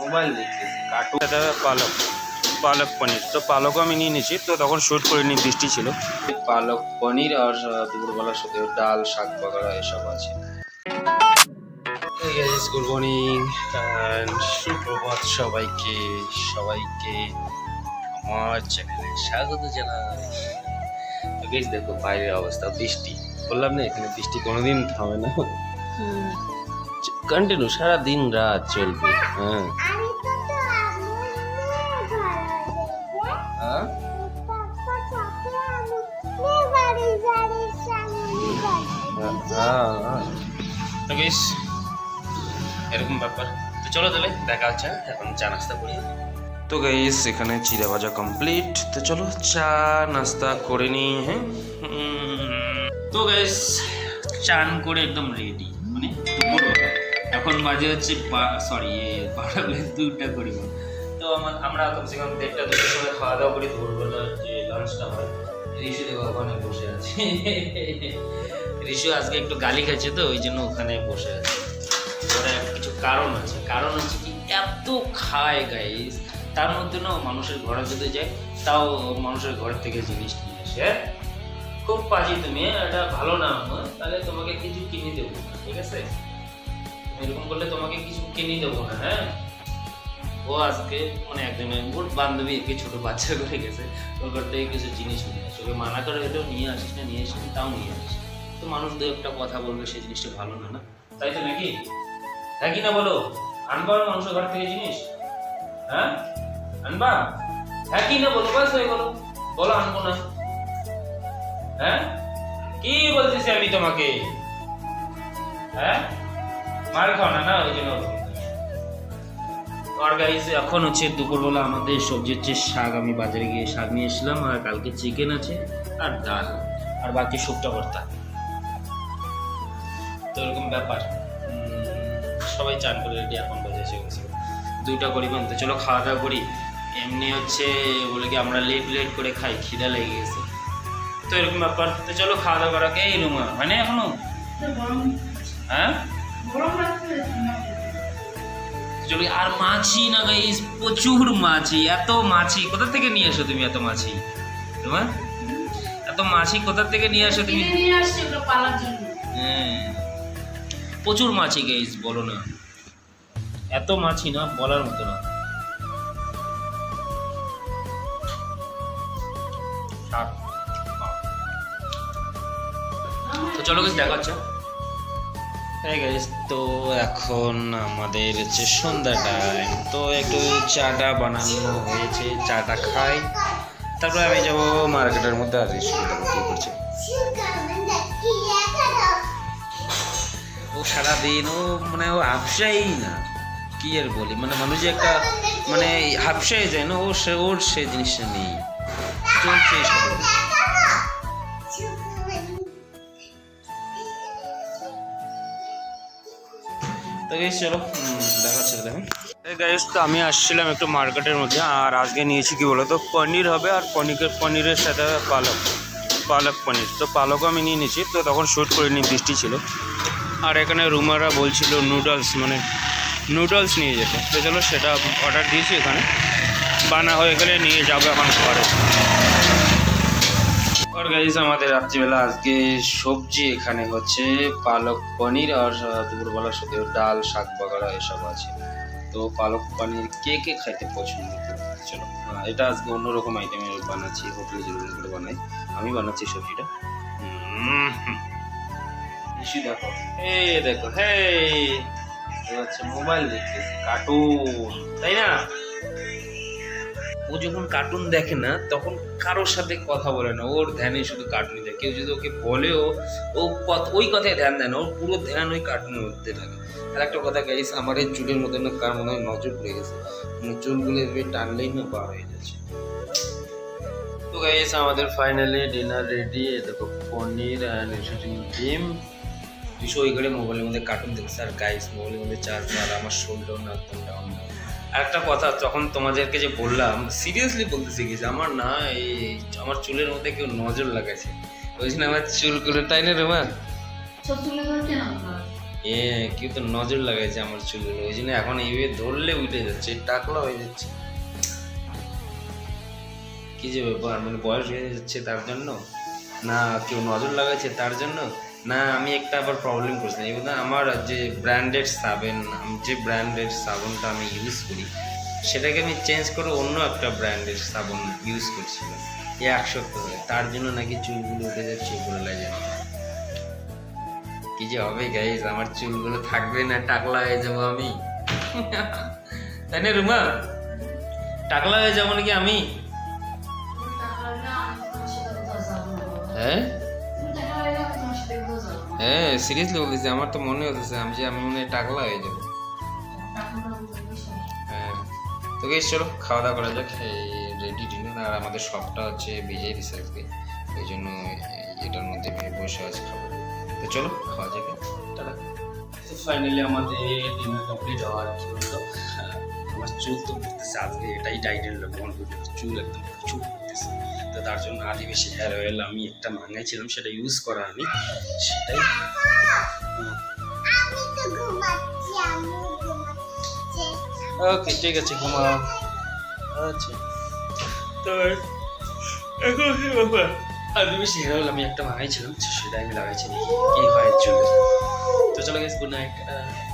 Mobile দেখতেছি cartoon. এটা পালক পনির, তো পালকও আমি নিয়ে নিয়েছি, তো তখন শ্যুট করিনি, বৃষ্টি ছিল। পালক পনির আর দুপুরবেলার সাথে ডাল শাক বাগারা এসব আছে। গুড মর্নিং অ্যান্ড সুপ্রভাত সবাইকে আমার চ্যানেলে স্বাগত জানাই। তো গাইস দেখো বাইরের অবস্থা, বৃষ্টি। বললাম না এখানে বৃষ্টি কোনোদিন থামে না, কন্টিনিউ সারা দিন রাত চলবে। হ্যাঁ তো গাইস এরকম ব্যাপার। তো চলো তাহলে দেখা হচ্ছে, এখন চা নাস্তা করি। তো গাইস এখানে চিড়া ভাজা কমপ্লিট, তো চলো চা নাস্তা করে নিই। হ্যাঁ তো গাইস চান করে একদম রেডি, মানে দুপুরবেলা। এখন বাজে হচ্ছে 2টা করি। তো আমরা কমসে কম 1:30-2টার সময় খাওয়া দাওয়া করি, দুপুরবেলা যে লাঞ্চটা হয়। ঋষু দেখো ওখানে বসে আছে, ঋষু আজকে একটু গালি খাচ্ছে, তো ওই জন্য ওখানে বসে আছে। ওরা কিছু কারণ হচ্ছে কি এত খায় গাইস, তার মধ্যে না মানুষের ঘরে যদি যায় তাও মানুষের ঘর থেকে জিনিস নিয়ে আসে। খুব পাজি তুমি, এটা ভালো না আমার, তাহলে তোমাকে কিছু কিনে দেবো না, ঠিক আছে? এরকম করলে তোমাকে কিছু কিনে দেবো না। হ্যাঁ ও আজকে মানে একদমই ওর বান্ধবী একে ছোট বাচ্চা করে গেছে, ওর ঘর থেকে কিছু জিনিস নিয়ে আসে। ওকে মানা করে হয়তো নিয়ে আসিস না, তাও নিয়ে আসিস। তো মানুষ দু একটা কথা বলবে, সেই জিনিসটা ভালো না, না তাই তো নাকি? হ্যাঁ কি না বলো? আনবা মানুষের ঘর থেকে জিনিস? হ্যাঁ আনবা? হ্যাঁ কি না বলো? বাস হয়ে বলো, বলো আনবো না। হ্যাঁ কি বলতেছি আমি তোমাকে? হ্যাঁ মার খাও না, না ওই জন্য। আর গাইস এখন হচ্ছে দুপুরবেলা আমাদের সবজি হচ্ছে শাক। আমি বাজারে গিয়ে শাক নিয়ে এসলাম, আর কালকে চিকেন আছে আর ডাল, আর বাকি শুকটা ভর্তা। তো এরকম ব্যাপার। সবাই চান করে রেডি, এখন বাজে 2টা করিবেন। তো চলো খাওয়া দাওয়া করি। এমনি হচ্ছে বলে কি আমরা লেট করে খাই, খিদা লেগে গেছে, তো এরকম ব্যাপার। তো চলো খাওয়া দাওয়া করাকে এই রুমা হয় না এখনো? হ্যাঁ চলো। আর মাছি না গাইস, প্রচুর মাছি। এত মাছি কোথা থেকে নিয়ে আসো তুমি? এত মাছি তোমার, এত মাছি কোথা থেকে নিয়ে আসো তুমি? হ্যাঁ প্রচুর মাছি গাইস, বলো না, এত মাছি না বলার মতো না। তো চলো গাইস দেখা হচ্ছে। হ্যাঁ গাইস তো এখন আমাদের হচ্ছে সন্ধ্যা টাইম, তো একটু চাটা বানানো হয়েছে, চাটা খাই, তারপরে আমি যাবো মার্কেটের মধ্যে। আর কি করছে ও সারাদিন, ও মানে ও হাফসাই না, কি আর বলি, মানে মানুষ যে একটা মানে হাফসাই যায় না, ওর সে জিনিসটা নেই, চলছে সব। তো গাইস চলো দেখা হচ্ছে। দেখুন গাইস তো আমি আসছিলাম একটু মার্কেটের মধ্যে, আর আজকে নিয়েছি কি বলো তো, পনির হবে, আর পনিরের সাথে পালক পনির। তো পালকও আমি নিয়ে নিয়েছি, তো তখন শ্যুট করিনি, বৃষ্টি ছিল। আর এখানে রুমারা বলছিল নুডলস নিয়ে যেতে, তো চলো সেটা অর্ডার দিয়েছি, এখানে বানা হয়ে গেলে নিয়ে যাবো এখন ঘরে। আর গাইস আমাদের রাত্রিবেলা আজকে সবজি এখানে হচ্ছে পালক পনির, আর দুপুরবেলার সাথে ডাল শাক বাগারা এসব আছে। তো পালক পনির কে কে খাইতে পছন্দ করে? চলো এটা আজকে অন্যরকম আইটেমে বানাচ্ছি, হোটেলে যেরকম করে বানাই আমি বানাচ্ছি সবজিটা। দেখো দেখো হচ্ছে মোবাইল দেখতেছি, কার্টুন, তাই না? ও যখন কার্টুন দেখে না তখন কারোর সাথে কথা বলে না, ওর ধ্যানে শুধু কার্টুনই দেখে। কেউ যদি ওকে বলেও ও ওই কথায় ধ্যান দেয় না, ওর পুরো ধ্যান ওই কার্টুনের মধ্যে থাকে। আর একটা কথা গাইস, আমার এই চুলের মধ্যে না কার মনে হয় নজর পড়ে গেছে, মানে চুলগুলো এভাবে টানলেই না বার হয়ে যাচ্ছে। তো গাইস আমাদের ফাইনালি ডিনার রেডি। দেখো পনির অ্যান্ড ডিম। দুশো ওই ঘরে মোবাইলের মধ্যে কার্টুন দেখছে, আর গাইস মোবাইলের মধ্যে চার্জ আর আমার শোল্ডার না একদম ডাউন। আর একটা কথা, তখন তোমাদেরকে যে বললাম, সিরিয়াসলি বলতেছি গেছে, আমার না এই আমার চুলের মধ্যে কেউ নজর লাগাইছে, ওই জন্য আমার চুলগুলো, তাই না রোমা? এ কেউ তো নজর লাগাইছে আমার চুলগুলো, ওই জন্য এখন এইভাবে ধরলে উঠে যাচ্ছে, টাকলা হয়ে যাচ্ছে। কি যে ব্যাপার, মানে বয়স হয়ে যাচ্ছে তার জন্য, না কেউ নজর লাগাইছে তার জন্য, না আমি একটা আবার প্রবলেম করছি। এবার আমার যে ব্র্যান্ডেড সাবান, যে ব্র্যান্ডের সাবানটা আমি ইউজ করি সেটাকে আমি চেঞ্জ করে অন্য একটা ব্র্যান্ডের সাবান ইউজ করছিলাম এই 1 সপ্তাহ ধরে, তার জন্য নাকি চুলগুলো উঠে যাচ্ছে উপরে লাগে। কি যে হবে গাইস, আমার চুলগুলো থাকবে না, টাকলা হয়ে যাবো আমি। তাই না রুমা, টাকলা হয়ে যাবো নাকি আমি? হ্যাঁ হ্যাঁ সিরিয়াসলি বলতেছি, আমার তো মনে হতেছে আমি মনে হয় টাকলা হয়ে যাবো। হ্যাঁ তো গাইস চলো খাওয়া দাওয়া করা যাক, এই রেডি ডিনার, আর আমাদের সবটা হচ্ছে ভিজে দিছে আজকে, ওই জন্য এটার মধ্যে আমি বসে আছি খাবো। তো চলো খাওয়া যাক, টাটা। তো ফাইনালি আমাদের ডিনার কমপ্লিট হওয়ার কি বলতো, আমার চুল তো পড়তেছে আজকে, এটাই ডাইটের লক্ষণ, চুল একদম প্রচুর পড়তেছে। তো তার জন্য আদি বেশি হেয়ার অয়েল আমি একটা মাঙাইছিলাম, সেটা ইউজ করা আমি, সেটাই। ওকে ঠিক আছে, ঘুমাও। আচ্ছা তো এখন বাবা আদি বেশি হেয়ার অয়েল আমি একটা মাঙাইছিলাম, সেটা আমি লাগাইছি, কি হয় চুল। তো চলো গেস, গুড নাইট।